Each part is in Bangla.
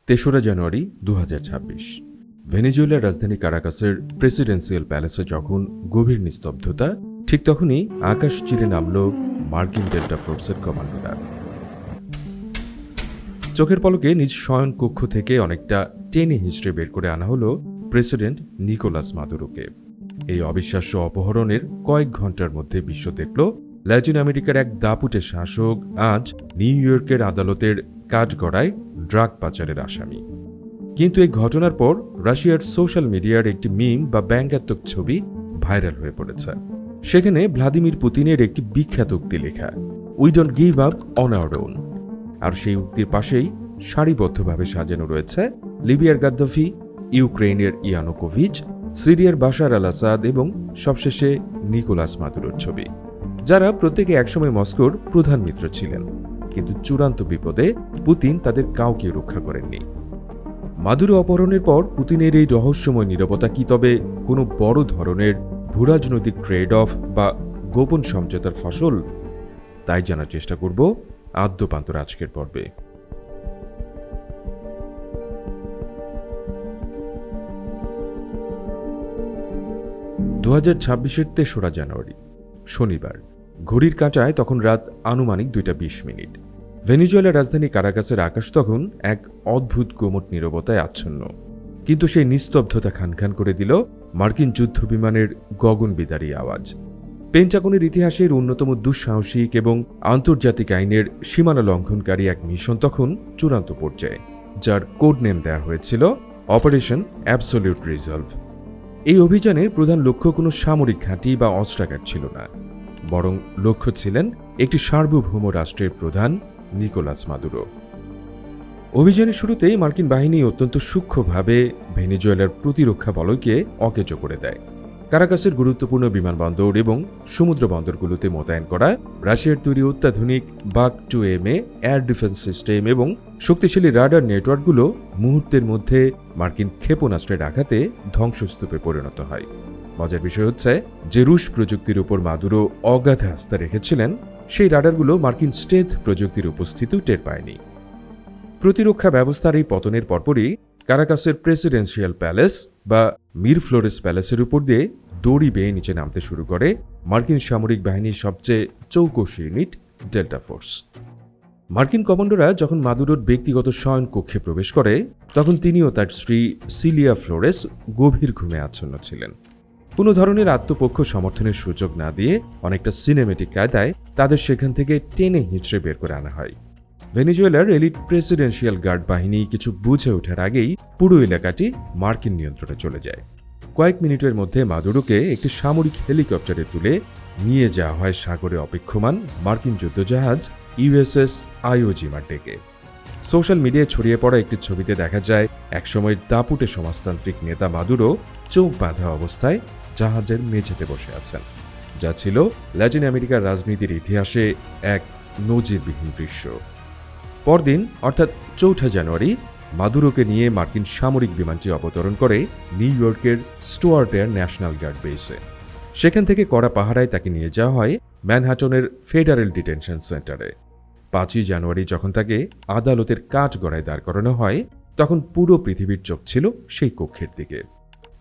তেসরা জানুয়ারি 2026 ভেনেজুয়েলার রাজধানী কারাকাসের প্রেসিডেন্সিয়াল প্যালেসে যখন গভীর নিস্তব্ধতা, ঠিক তখনই আকাশ চিরে নামল মার্কিন ডেল্টা ফোর্সের কমান্ডোরা। চোখের পলকে নিজ শয়ন কক্ষ থেকে অনেকটা টেনে হিঁচড়ে বের করে আনা হলো প্রেসিডেন্ট নিকোলাস মাদুরোকে। এই অবিশ্বাস্য অপহরণের কয়েক ঘন্টার মধ্যে বিশ্ব দেখল ল্যাটিন আমেরিকার এক দাপুটে শাসক আজ নিউ ইয়র্কের আদালতের কাঠগড়ায় ড্রাগ পাচারের আসামি। কিন্তু এই ঘটনার পর রাশিয়ার সোশ্যাল মিডিয়ার একটি মিম বা ব্যঙ্গাত্মক ছবি ভাইরাল হয়ে পড়েছে। সেখানে ভ্লাদিমির পুতিনের একটি বিখ্যাত উক্তি লেখা, we don't give up on our own. আর সেই উক্তির পাশেই সারিবদ্ধভাবে সাজানো রয়েছে লিবিয়ার গাদ্দাফি, ইউক্রেনের ইয়ানুকোভিচ, সিরিয়ার বাশার আল আসাদ এবং সবশেষে নিকোলাস মাদুরোর ছবি, যারা প্রত্যেকে একসময় মস্কোর প্রধান মিত্র ছিলেন। কিন্তু চূড়ান্ত বিপদে পুতিন তাদের কাউকে রক্ষা করেননি। মাদুরো অপহরণের পর পুতিনের এই রহস্যময় নীরবতা কি তবে কোনো বড় ধরনের ভূরাজনৈতিক ট্রেড অফ বা গোপন সমঝোতার ফসল? তাই জানার চেষ্টা করব আদ্যপান্তর আজকের পর্বে। 2026-এর 3রা জানুয়ারি শনিবার, ঘড়ির কাঁটায় তখন রাত আনুমানিক 2:20। ভেনেজুয়েলার রাজধানী কারাকাসের আকাশ তখন এক অদ্ভুত গোমট নীরবতায় আচ্ছন্ন। কিন্তু সেই নিস্তব্ধতা খানখান করে দিল মার্কিন যুদ্ধ বিমানের গগনবিদারী আওয়াজ। পেন্টাগনের ইতিহাসের অন্যতম দুঃসাহসিক এবং আন্তর্জাতিক আইনের সীমানা লঙ্ঘনকারী এক মিশন তখন চূড়ান্ত পর্যায়ে, যার কোড নেম দেওয়া হয়েছিল অপারেশন অ্যাবসোলিউট রিজলভ। এই অভিযানের প্রধান লক্ষ্য কোনো সামরিক ঘাঁটি বা অস্ত্রাগার ছিল না, বরং লক্ষ্য ছিলেন একটি সার্বভৌম রাষ্ট্রের প্রধান নিকোলাস মাদুরো। অভিযানের শুরুতেই মার্কিন বাহিনী অত্যন্ত সূক্ষ্মভাবে ভেনেজুয়েলার প্রতিরক্ষা বলয়কে অকেজো করে দেয়। কারাকাসের গুরুত্বপূর্ণ বিমানবন্দর এবং সমুদ্র বন্দরগুলোতে মোতায়েন করা রাশিয়ার তৈরি অত্যাধুনিক বাক-2MA এয়ার ডিফেন্স সিস্টেম এবং শক্তিশালী রাডার নেটওয়ার্কগুলো মুহূর্তের মধ্যে মার্কিন ক্ষেপণাস্ত্রের আঘাতে ধ্বংসস্তূপে পরিণত হয়। মজার বিষয় হচ্ছে যে রুশ প্রযুক্তির উপর মাদুরো অগাধ আস্থা রেখেছিলেন, সেই রাডারগুলো মার্কিন স্টেলথ প্রযুক্তির উপস্থিতিও টের পায়নি। প্রতিরক্ষা ব্যবস্থার এই পতনের পরপরই কারাকাসের প্রেসিডেন্সিয়াল প্যালেস বা মিরফ্লোরেস প্যালেসের উপর দিয়ে দড়ি বেয়ে নিচে নামতে শুরু করে মার্কিন সামরিক বাহিনীর সবচেয়ে চৌকস ইউনিট ডেল্টা ফোর্স। মার্কিন কমান্ডোরা যখন মাদুরোর ব্যক্তিগত শয়ন কক্ষে প্রবেশ করে, তখন তিনিও তার স্ত্রী সিলিয়া ফ্লোরেস গভীর ঘুমে আচ্ছন্ন ছিলেন। কোনো ধরনের আত্মপক্ষ সমর্থনের সুযোগ না দিয়ে অনেকটা সিনেমেটিক কায়দায় তাদের সেখান থেকে টেনে হিঁচড়ে বের করে আনা হয়। ভেনেজুয়েলার এলিট প্রেসিডেন্সিয়াল গার্ড বাহিনী কিছু বুঝে ওঠার আগেই পুরো এলাকাটি মার্কিন নিয়ন্ত্রণে চলে যায়। কয়েক মিনিটের মধ্যে মাদুরোকে একটি সামরিক হেলিকপ্টারে তুলে নিয়ে যাওয়া হয় সাগরে অপেক্ষমান মার্কিন যুদ্ধজাহাজ ইউএসএস আইওজিমার ডেকে। সোশ্যাল মিডিয়ায় ছড়িয়ে পড়া একটি ছবিতে দেখা যায় একসময়ের দাপুটে সমাজতান্ত্রিক নেতা মাদুরো চোখ বাঁধা অবস্থায় জাহাজের মেঝেতে বসে আছেন, যা ছিল ল্যাটিন আমেরিকার রাজনীতির ইতিহাসে এক নজিরবিহীন দৃশ্য। পরদিন অর্থাৎ 4ঠা জানুয়ারি মাদুরোকে নিয়ে মার্কিন সামরিক বিমানটি অবতরণ করে নিউ ইয়র্কের স্টুয়ার্ট এয়ার ন্যাশনাল গার্ড বেসে। সেখান থেকে কড়া পাহারায় তাকে নিয়ে যাওয়া হয় ম্যানহাটনের ফেডারেল ডিটেনশন সেন্টারে। 5ই জানুয়ারি যখন তাকে আদালতের কাঠগড়ায় দাঁড় করানো হয়, তখন পুরো পৃথিবীর চোখ ছিল সেই কক্ষের দিকে।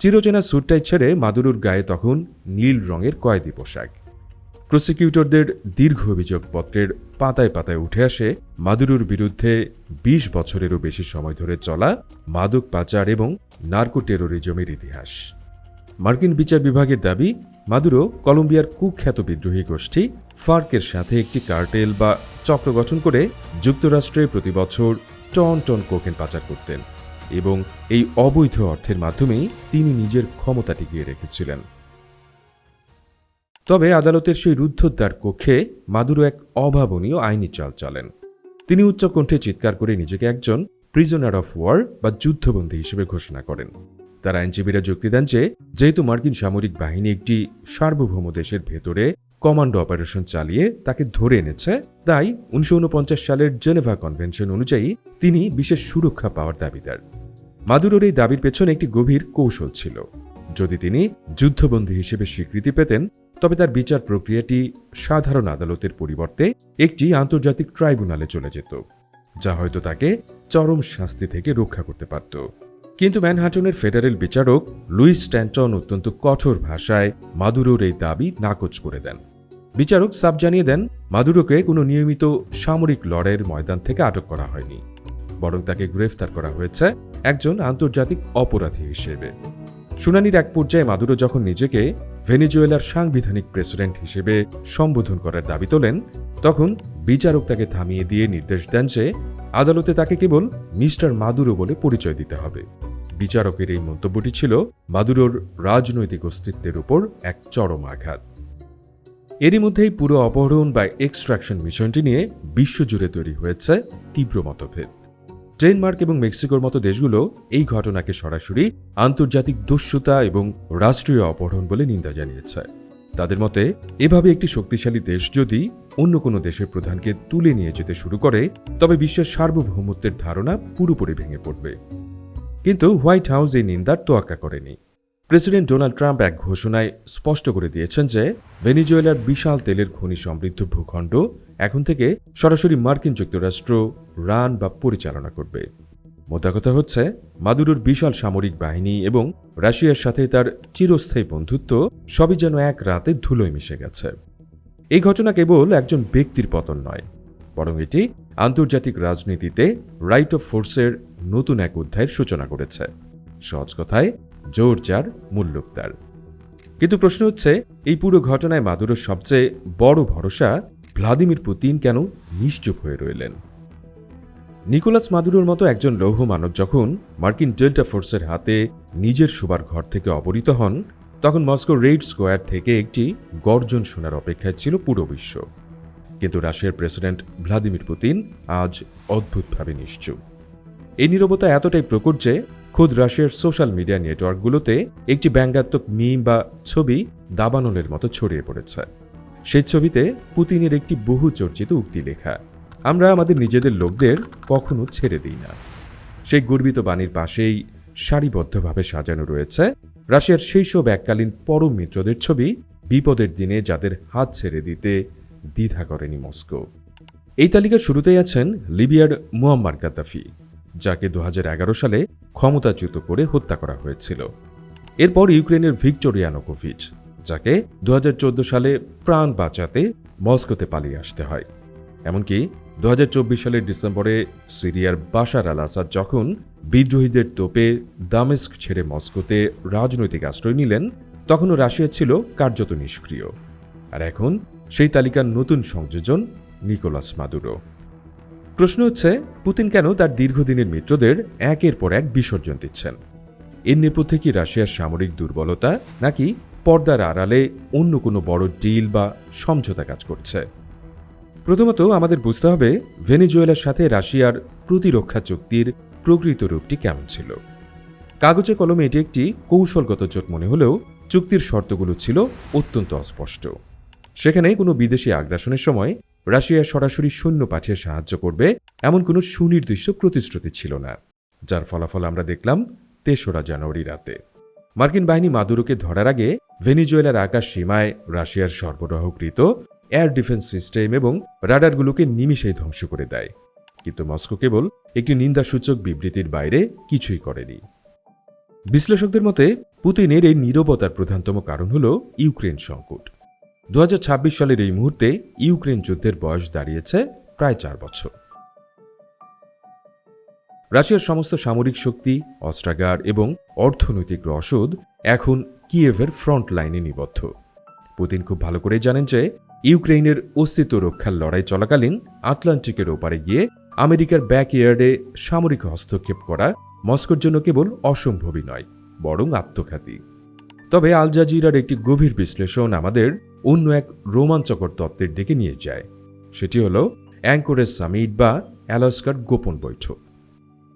চিরচেনা স্যুটটাই ছেড়ে মাদুরোর গায়ে তখন নীল রঙের কয়েদি পোশাক। প্রসিকিউটরদের দীর্ঘ অভিযোগপত্রের পাতায় পাতায় উঠে আসে মাদুরোর বিরুদ্ধে 20 বছরেরও বেশি সময় ধরে চলা মাদক পাচার এবং নার্কো টেরোরিজমের ইতিহাস। মার্কিন বিচার বিভাগের দাবি, মাদুরো কলম্বিয়ার কুখ্যাত বিদ্রোহী গোষ্ঠী ফার্কের সাথে একটি কার্টেল বা চক্র গঠন করে যুক্তরাষ্ট্রে প্রতি বছর টন টন কোকেন পাচার করতেন এবং এই অবৈধ অর্থের মাধ্যমেই তিনি নিজের ক্ষমতা টিকিয়ে রেখেছিলেন। তবে আদালতের সেই রুদ্ধদ্বার কক্ষে মাদুরো এক অভাবনীয় আইনি চাল চালেন। তিনি উচ্চকণ্ঠে চিৎকার করে নিজেকে একজন প্রিজনার অফ ওয়ার বা যুদ্ধবন্দী হিসেবে ঘোষণা করেন। তার আইনজীবীরা যুক্তি দেন যে যেহেতু মার্কিন সামরিক বাহিনী একটি সার্বভৌম দেশের ভেতরে কমান্ডো অপারেশন চালিয়ে তাকে ধরে এনেছে, তাই 1949 সালের জেনেভা কনভেনশন অনুযায়ী তিনি বিশেষ সুরক্ষা পাওয়ার দাবিদার। মাদুরোর এই দাবির পেছনে একটি গভীর কৌশল ছিল। যদি তিনি যুদ্ধবন্দী হিসেবে স্বীকৃতি পেতেন, তবে তার বিচার প্রক্রিয়াটি সাধারণ আদালতের পরিবর্তে একটি আন্তর্জাতিক ট্রাইব্যুনালে চলে যেত, যা হয়তো তাকে চরম শাস্তি থেকে রক্ষা করতে পারত। কিন্তু ম্যানহাটনের ফেডারেল বিচারক লুইস স্ট্যান্টন অত্যন্ত কঠোর ভাষায় মাদুরোর এই দাবি নাকচ করে দেন। বিচারক সাব জানিয়ে দেন, মাদুরোকে কোনো নিয়মিত সামরিক লড়াইয়ের ময়দান থেকে আটক করা হয়নি, বরং তাকে গ্রেফতার করা হয়েছে একজন আন্তর্জাতিক অপরাধী হিসেবে। শুনানির এক পর্যায়ে মাদুরো যখন নিজেকে ভেনেজুয়েলার সাংবিধানিক প্রেসিডেন্ট হিসেবে সম্বোধন করার দাবি তোলেন, তখন বিচারক তাকে থামিয়ে দিয়ে নির্দেশ দেন যে আদালতে তাকে কেবল মিস্টার মাদুরো বলে পরিচয় দিতে হবে। বিচারকের এই মন্তব্যটি ছিল মাদুরোর রাজনৈতিক অস্তিত্বের উপর এক চরম আঘাত। এরই মধ্যেই পুরো অপহরণ বা এক্সট্রাকশন মিশনটি নিয়ে বিশ্বজুড়ে তৈরি হয়েছে তীব্র মতভেদ। ডেনমার্ক এবং মেক্সিকোর মতো দেশগুলো এই ঘটনাকে সরাসরি আন্তর্জাতিক দস্যুতা এবং রাষ্ট্রীয় অপহরণ বলে নিন্দা জানিয়েছে। তাদের মতে, এভাবে একটি শক্তিশালী দেশ যদি অন্য কোনো দেশের প্রধানকে তুলে নিয়ে যেতে শুরু করে, তবে বিশ্বের সার্বভৌমত্বের ধারণা পুরোপুরি ভেঙে পড়বে। কিন্তু হোয়াইট হাউস এই নিন্দার তোয়াক্কা করেনি। প্রেসিডেন্ট ডোনাল্ড ট্রাম্প এক ঘোষণায় স্পষ্ট করে দিয়েছেন যে ভেনেজুয়েলার বিশাল তেলের খনি সমৃদ্ধ ভূখণ্ড এখন থেকে সরাসরি মার্কিন যুক্তরাষ্ট্র রান বা পরিচালনা করবে। মোদ্দা কথা হচ্ছে, মাদুরোর বিশাল সামরিক বাহিনী এবং রাশিয়ার সাথে তার চিরস্থায়ী বন্ধুত্ব সবই যেন এক রাতে ধুলোয় মিশে গেছে। এই ঘটনা কেবল একজন ব্যক্তির পতন নয়, বরং এটি আন্তর্জাতিক রাজনীতিতে রাইট অফ ফোর্সের নতুন এক অধ্যায়ের সূচনা করেছে। সহজ কথায়, জোর যার মুল্লুক তার। কিন্তু প্রশ্ন হচ্ছে, এই পুরো ঘটনায় মাদুরোর সবচেয়ে বড় ভরসা ভ্লাদিমির পুতিন কেন নিশ্চুপ হয়ে রইলেন? নিকোলাস মাদুরোর মতো একজন লৌহ মানব যখন মার্কিন ডেল্টা ফোর্সের হাতে নিজের শোবার ঘর থেকে অপহৃত হন, তখন মস্কো রেড স্কোয়ার থেকে একটি গর্জন শোনার অপেক্ষায় ছিল পুরো বিশ্ব। কিন্তু রাশিয়ার প্রেসিডেন্ট ভ্লাদিমির পুতিন আজ অদ্ভুতভাবে নিশ্চুপ। এই নীরবতা এতটাই প্রকট যে খোদ রাশিয়ার সোশ্যাল মিডিয়া নেটওয়ার্কগুলোতে একটি ব্যঙ্গাত্মক মিম বা ছবি দাবানলের মতো ছড়িয়ে পড়েছে। সেই ছবিতে পুতিনের একটি বহু চর্চিত উক্তি লেখা, আমরা আমাদের নিজেদের লোকদের কখনো ছেড়ে দিই না। সেই গর্বিত বাণীর পাশেই সারিবদ্ধভাবে সাজানো রয়েছে রাশিয়ার সেই সব এককালীন পরম মিত্রদের ছবি, বিপদের দিনে যাদের হাত ছেড়ে দিতে দ্বিধা করেনি মস্কো। এই তালিকার শুরুতেই আছেন লিবিয়ার মুয়াম্মার গাদ্দাফি, যাকে 2011 সালে ক্ষমতাচ্যুত করে হত্যা করা হয়েছিল। এরপর ইউক্রেনের ভিক্টর ইয়ানুকোভিচ, যাকে 2014 সালে প্রাণ বাঁচাতে মস্কোতে পালিয়ে আসতে হয়। এমনকি 2024 সালের ডিসেম্বরে সিরিয়ার বাশার আল আসাদ যখন বিদ্রোহীদের তোপে দামেস্ক ছেড়ে মস্কোতে রাজনৈতিক আশ্রয় নিলেন, তখনও রাশিয়া ছিল কার্যত নিষ্ক্রিয়। আর এখন সেই তালিকার নতুন সংযোজন নিকোলাস মাদুরো। প্রশ্ন হচ্ছে, পুতিন কেন তার দীর্ঘদিনের মিত্রদের একের পর এক বিসর্জন দিচ্ছেন? এর নেপথ্যে কি রাশিয়ার সামরিক দুর্বলতা, নাকি পর্দার আড়ালে অন্য কোনো বড় ডিল বা সমঝোতা কাজ করছে? প্রথমত আমাদের বুঝতে হবে ভেনেজুয়েলার সাথে রাশিয়ার প্রতিরক্ষা চুক্তির প্রকৃত রূপটি কেমন ছিল। কাগজে কলমে এটি একটি কৌশলগত জোট মনে হলেও চুক্তির শর্তগুলো ছিল অত্যন্ত অস্পষ্ট। সেখানে কোনো বিদেশি আগ্রাসনের সময় রাশিয়া সরাসরি সৈন্য পাঠিয়ে সাহায্য করবে এমন কোনো সুনির্দিষ্ট প্রতিশ্রুতি ছিল না, যার ফলাফল আমরা দেখলাম 3রা জানুয়ারি রাতে। মার্কিন বাহিনী মাদুরোকে ধরার আগে ভেনেজুয়েলার আকাশ সীমায় রাশিয়ার সরবরাহকৃত এয়ার ডিফেন্স সিস্টেম এবং রাডারগুলোকে নিমিষেই ধ্বংস করে দেয়। কিন্তু মস্কো কেবল একটি নিন্দাসূচক বিবৃতির বাইরে কিছুই করেনি। বিশ্লেষকদের মতে পুতিনের এই নীরবতার প্রধানতম কারণ হল ইউক্রেন সংকট। 2026 সালের এই মুহূর্তে ইউক্রেন যুদ্ধের বয়স দাঁড়িয়েছে প্রায় 4 বছর। রাশিয়ার সমস্ত সামরিক শক্তি, অস্ত্রাগার এবং অর্থনৈতিক রসদ এখন কিয়েভের ফ্রন্ট লাইনে নিবদ্ধ। পুতিন খুব ভালো করেই জানেন যে ইউক্রেনের অস্তিত্ব রক্ষার লড়াই চলাকালীন আটলান্টিকের ওপারে গিয়ে আমেরিকার ব্যাকইয়ার্ডে সামরিক হস্তক্ষেপ করা মস্কোর জন্য কেবল অসম্ভবই নয়, বরং আত্মঘাতী। তবে আল জাজিরার একটি গভীর বিশ্লেষণ আমাদের অন্য এক রোমাঞ্চকর তত্ত্বের দিকে নিয়ে যায়। সেটি হল অ্যাঙ্করেজ সামিট বা অ্যালাস্কার গোপন বৈঠক।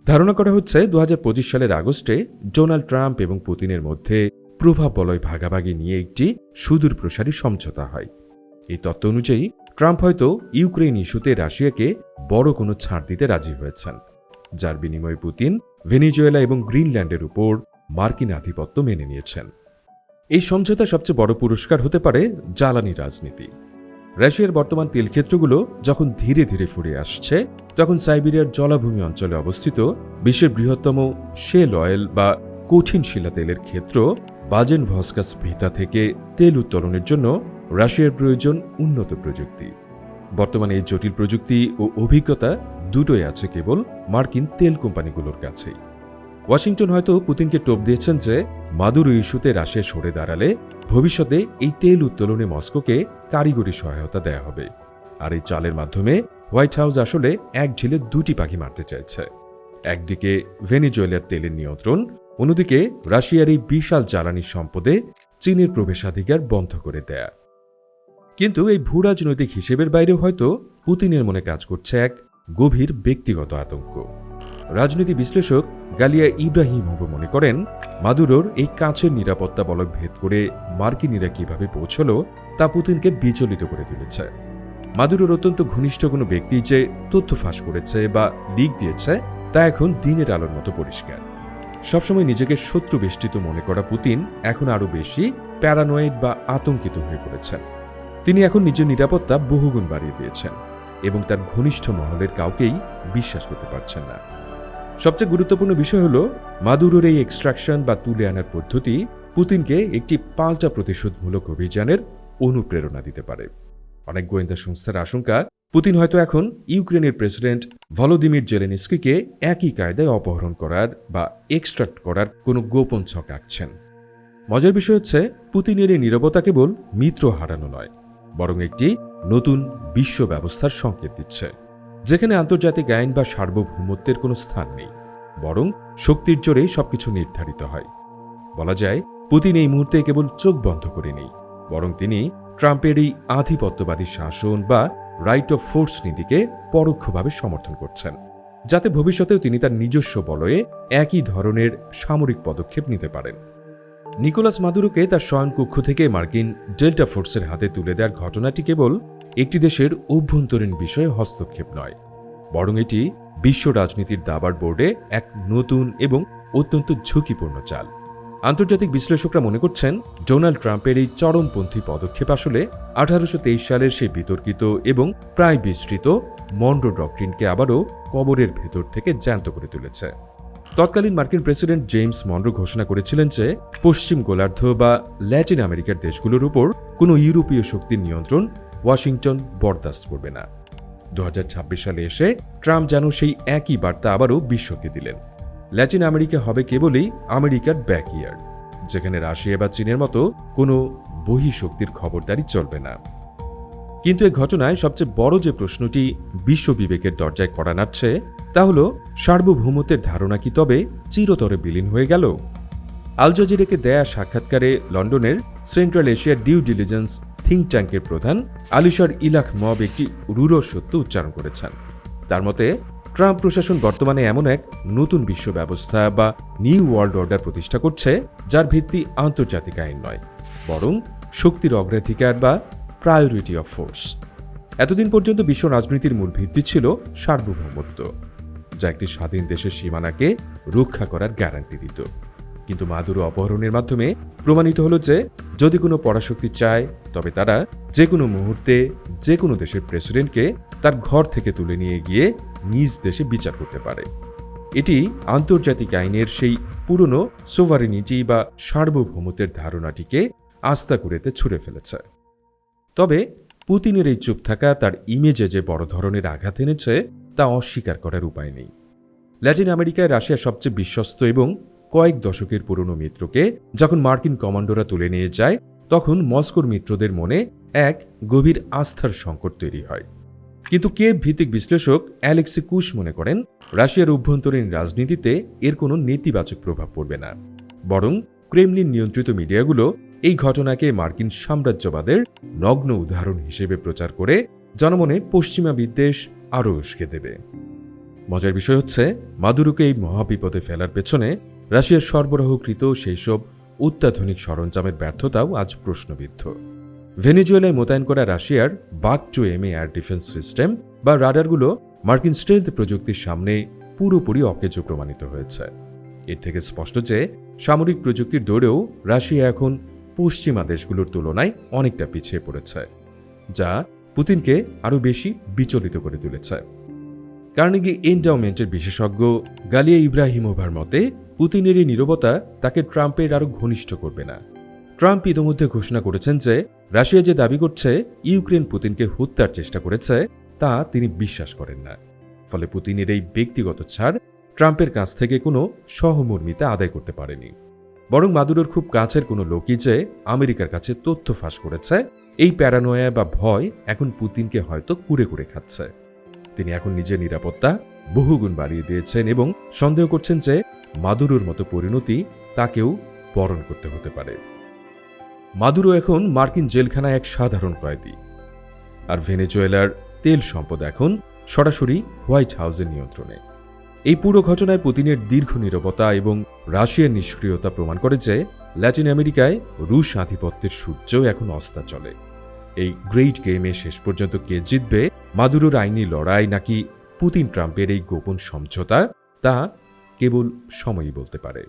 ধারণা করা হচ্ছে 2025 সালের আগস্টে ডোনাল্ড ট্রাম্প এবং পুতিনের মধ্যে প্রভাব বলয় ভাগাভাগি নিয়ে একটি সুদূর প্রসারী সমঝোতা হয়। এই তত্ত্ব অনুযায়ী ট্রাম্প হয়তো ইউক্রেন ইস্যুতে রাশিয়াকে বড় কোনো ছাড় দিতে রাজি হয়েছেন, যার বিনিময়ে পুতিন ভেনেজুয়েলা এবং গ্রিনল্যান্ডের উপর মার্কিন আধিপত্য মেনে নিয়েছেন। এই সমঝোতা সবচেয়ে বড় পুরস্কার হতে পারে জ্বালানি রাজনীতি। রাশিয়ার বর্তমান তেল ক্ষেত্রগুলো যখন ধীরে ধীরে ফুরিয়ে আসছে, তখন সাইবেরিয়ার জলাভূমি অঞ্চলে অবস্থিত বিশ্বের বৃহত্তম শেল অয়েল বা কঠিন শিলা তেলের ক্ষেত্র বাজেন ভস্কাস ভিতা থেকে তেল উত্তোলনের জন্য রাশিয়ার প্রয়োজন উন্নত প্রযুক্তি। বর্তমানে এই জটিল প্রযুক্তি ও অভিজ্ঞতা দুটোই আছে কেবল মার্কিন তেল কোম্পানিগুলোর কাছেই। ওয়াশিংটন হয়তো পুতিনকে টোপ দিয়েছেন যে মাদুরো ইস্যুতে রাশিয়া সরে দাঁড়ালে ভবিষ্যতে এই তেল উত্তোলনে মস্কোকে কারিগরি সহায়তা দেয়া হবে। আর এই চালের মাধ্যমে হোয়াইট হাউস আসলে এক ঢিলে দুটি পাখি মারতে চাইছে। একদিকে ভেনেজুয়েলার তেলের নিয়ন্ত্রণ, অন্যদিকে রাশিয়ার এই বিশাল জ্বালানি সম্পদে চীনের প্রবেশাধিকার বন্ধ করে দেয়া। কিন্তু এই ভূ রাজনৈতিক হিসেবের বাইরেও হয়তো পুতিনের মনে কাজ করছে এক গভীর ব্যক্তিগত আতঙ্ক। রাজনীতি বিশ্লেষক গালিয়া ইব্রাহিমোভ মনে করেন, মাদুরোর এই কাছের নিরাপত্তা বলক ভেদ করে মার্কিনীরা কিভাবে পৌঁছল তা পুতিনকে বিচলিত করে তুলেছে। মাদুরোর অত্যন্ত ঘনিষ্ঠ কোনো ব্যক্তি যে তথ্য ফাঁস করেছে বা লিক দিয়েছে তা এখন দিনের আলোর মতো পরিষ্কার। সবসময় নিজেকে শত্রু বেষ্টিত মনে করা পুতিন এখন আরও বেশি প্যারানয়েড বা আতঙ্কিত হয়ে পড়েছেন। তিনি এখন নিজের নিরাপত্তা বহুগুণ বাড়িয়ে দিয়েছেন এবং তার ঘনিষ্ঠ মহলের কাউকেই বিশ্বাস করতে পারছেন না। সবচেয়ে গুরুত্বপূর্ণ বিষয় হল, মাদুরোর এই এক্সট্রাকশন বা তুলে আনার পদ্ধতি পুতিনকে একটি পাল্টা প্রতিশোধমূলক অভিযানের অনুপ্রেরণা দিতে পারে। অনেক গোয়েন্দা সংস্থার আশঙ্কা, পুতিন হয়তো এখন ইউক্রেনের প্রেসিডেন্ট ভলোদিমির জেলেনস্কিকে একই কায়দায় অপহরণ করার বা এক্সট্রাক্ট করার কোনো গোপন ছক আঁকছেন। মজার বিষয় হচ্ছে, পুতিনের এই নীরবতা কেবল মিত্র হারানো নয়, বরং একটি নতুন বিশ্ব ব্যবস্থার সংকেত দিচ্ছে, যেখানে আন্তর্জাতিক আইন বা সার্বভৌমত্বের কোনো স্থান নেই, বরং শক্তির জোরেই সবকিছু নির্ধারিত হয়। বলা যায়, পুতিন এই মুহূর্তে কেবল চোখ বন্ধ করে নেই, বরং তিনি ট্রাম্পের এই আধিপত্যবাদী শাসন বা রাইট অফ ফোর্স নীতিকে পরোক্ষভাবে সমর্থন করছেন, যাতে ভবিষ্যতেও তিনি তার নিজস্ব বলয়ে একই ধরনের সামরিক পদক্ষেপ নিতে পারেন। নিকোলাস মাদুরোকে তার শয়নকক্ষ থেকে মার্কিন ডেল্টা ফোর্সের হাতে তুলে দেওয়ার ঘটনাটি কেবল একটি দেশের অভ্যন্তরীণ বিষয়ে হস্তক্ষেপ নয়, বরং এটি বিশ্ব রাজনীতির দাবার বোর্ডে এক নতুন এবং অত্যন্ত ঝুঁকিপূর্ণ চাল। আন্তর্জাতিক বিশ্লেষকরা মনে করছেন, ডোনাল্ড ট্রাম্পের এই চরমপন্থী পদক্ষেপ আসলে 1823 সালের সেই বিতর্কিত এবং প্রায় বিস্তৃত মনরো ডক্ট্রিনকে আবারও কবরের ভেতর থেকে জ্যান্ত করে তুলেছে। তৎকালীন মার্কিন প্রেসিডেন্ট জেমস মনরো ঘোষণা করেছিলেন যে পশ্চিম গোলার্ধ বা ল্যাটিন আমেরিকার দেশগুলোর উপর কোনো ইউরোপীয় শক্তির নিয়ন্ত্রণ ওয়াশিংটন বরদাস্ত করবে না। 2026 সালে এসে ট্রাম্প যেন সেই একই বার্তা আবারও বিশ্বকে দিলেন। ল্যাটিন আমেরিকা হবে কেবলই আমেরিকার ব্যাকইয়ার্ড, যেখানে রাশিয়া বা চীনের মতো কোনো বহিঃশক্তির খবরদারি চলবে না। কিন্তু এই ঘটনায় সবচেয়ে বড় যে প্রশ্নটি বিশ্ব বিবেকের দরজায় কড়া নাড়ছে, তা হল, সার্বভৌমত্বের ধারণা কি তবে চিরতরে বিলীন হয়ে গেল? আল জাজিরাকে দেয়া সাক্ষাৎকারে লন্ডনের central Asia due diligence think ট্যাঙ্কের প্রধান আলিশার ইলাখ মব একটি রূঢ় সত্য উচ্চারণ করেছেন। তার মতে, ট্রাম্প প্রশাসন বর্তমানে এমন এক নতুন বিশ্ব ব্যবস্থা বা নিউ ওয়ার্ল্ড অর্ডার প্রতিষ্ঠা করছে, যার ভিত্তি আন্তর্জাতিক আইন নয়, বরং শক্তির অগ্রাধিকার বা প্রায়োরিটি অফ ফোর্স। এতদিন পর্যন্ত বিশ্ব রাজনীতির মূল ভিত্তি ছিল সার্বভৌমত্ব, যা একটি স্বাধীন দেশের সীমানাকে রক্ষা করার গ্যারান্টি দিত। কিন্তু মাদুরো অপহরণের মাধ্যমে প্রমাণিত হলো যে যদি কোনো পরাশক্তি চায়, তবে তারা যে কোনো মুহূর্তে যে কোনো দেশের প্রেসিডেন্টকে তার ঘর থেকে তুলে নিয়ে গিয়ে নিজ দেশে বিচার করতে পারে। এটি আন্তর্জাতিক আইনের সেই পুরনো সোভারেনিটি বা সার্বভৌমত্বের ধারণাটিকে আস্তাকুড়েতে ছুঁড়ে ফেলেছে। তবে পুতিনের এই চুপ থাকা তার ইমেজে যে বড় ধরনের আঘাত এনেছে তা অস্বীকার করার উপায় নেই। ল্যাটিন আমেরিকায় রাশিয়ার সবচেয়ে বিশ্বস্ত এবং কয়েক দশকের পুরনো মিত্রকে যখন মার্কিন কমান্ডোরা তুলে নিয়ে যায়, তখন মস্কোর মিত্রদের মনে এক গভীর আস্থার সংকট তৈরি হয়। কিন্তু কিয়েভ ভিত্তিক বিশ্লেষক অ্যালেক্সি কুশ মনে করেন, রাশিয়ার অভ্যন্তরীণ রাজনীতিতে এর কোনো নেতিবাচক প্রভাব পড়বে না, বরং ক্রেমলিন নিয়ন্ত্রিত মিডিয়াগুলো এই ঘটনাকে মার্কিন সাম্রাজ্যবাদের নগ্ন উদাহরণ হিসেবে প্রচার করে জনমনে পশ্চিমা বিদ্বেষ আরও উস্কে দেবে। মজার বিষয় হচ্ছে, মাদুরোকে এই মহাবিপদে ফেলার পেছনে রাশিয়ার সরবরাহকৃত সেই সব অত্যাধুনিক সরঞ্জামের ব্যর্থতাও আজ প্রশ্নবিদ্ধ। ভেনেজুয়েলায় মোতায়েন করা রাশিয়ার বাক-2M এয়ার ডিফেন্স সিস্টেম বা রাডারগুলো মার্কিন স্টেলথ প্রযুক্তির সামনে পুরোপুরি অকেজো প্রমাণিত হয়েছে। এর থেকে স্পষ্ট যে সামরিক প্রযুক্তির দৌড়েও রাশিয়া এখন পশ্চিমা দেশগুলোর তুলনায় অনেকটা পিছিয়ে পড়েছে, যা পুতিনকে আরও বেশি বিচলিত করে তুলেছে। কার্নেগি এন্ডাওমেন্টের বিশেষজ্ঞ গালিয়া ইব্রাহিমোভার মতে, পুতিনের এই নীরবতা তাকে ট্রাম্পের আরও ঘনিষ্ঠ করবে না। ট্রাম্প ইতিমধ্যে ঘোষণা করেছেন যে রাশিয়া যে দাবি করছে ইউক্রেন পুতিনকে হত্যার চেষ্টা করেছে তা তিনি বিশ্বাস করেন না। ফলে পুতিনের এই ব্যক্তিগত ছাড় ট্রাম্পের কাছ থেকে কোনো সহমর্মিতা আদায় করতে পারেনি। বরং মাদুরোর খুব কাছের কোনো লোকই যে আমেরিকার কাছে তথ্য ফাঁস করেছে, এই প্যারানয়া বা ভয় এখন পুতিনকে হয়তো কুরে কুরে খাচ্ছে। তিনি এখন নিজের নিরাপত্তা বহুগুণ বাড়িয়ে দিয়েছেন এবং সন্দেহ করছেন যে মাদুরোর মতো পরিণতি তাকেও বরণ করতে হতে পারে। মাদুরো এখন মার্কিন জেলখানায় এক সাধারণ কয়েদি, আর ভেনেজুয়েলার তেল সম্পদ এখন সরাসরি হোয়াইট হাউসের নিয়ন্ত্রণে। এই পুরো ঘটনায় পুতিনের দীর্ঘ নীরবতা এবং রাশিয়ার নিষ্ক্রিয়তা প্রমাণ করে যে ল্যাটিন আমেরিকায় রুশ আধিপত্যের সূর্য এখন অস্তা চলে। এই গ্রেট গেমে শেষ পর্যন্ত কে জিতবে, মাদুরোর আইনি লড়াই নাকি পুতিন ট্রাম্পের এই গোপন সমঝোতা, তা কেবল সময়ই বলতে পারে।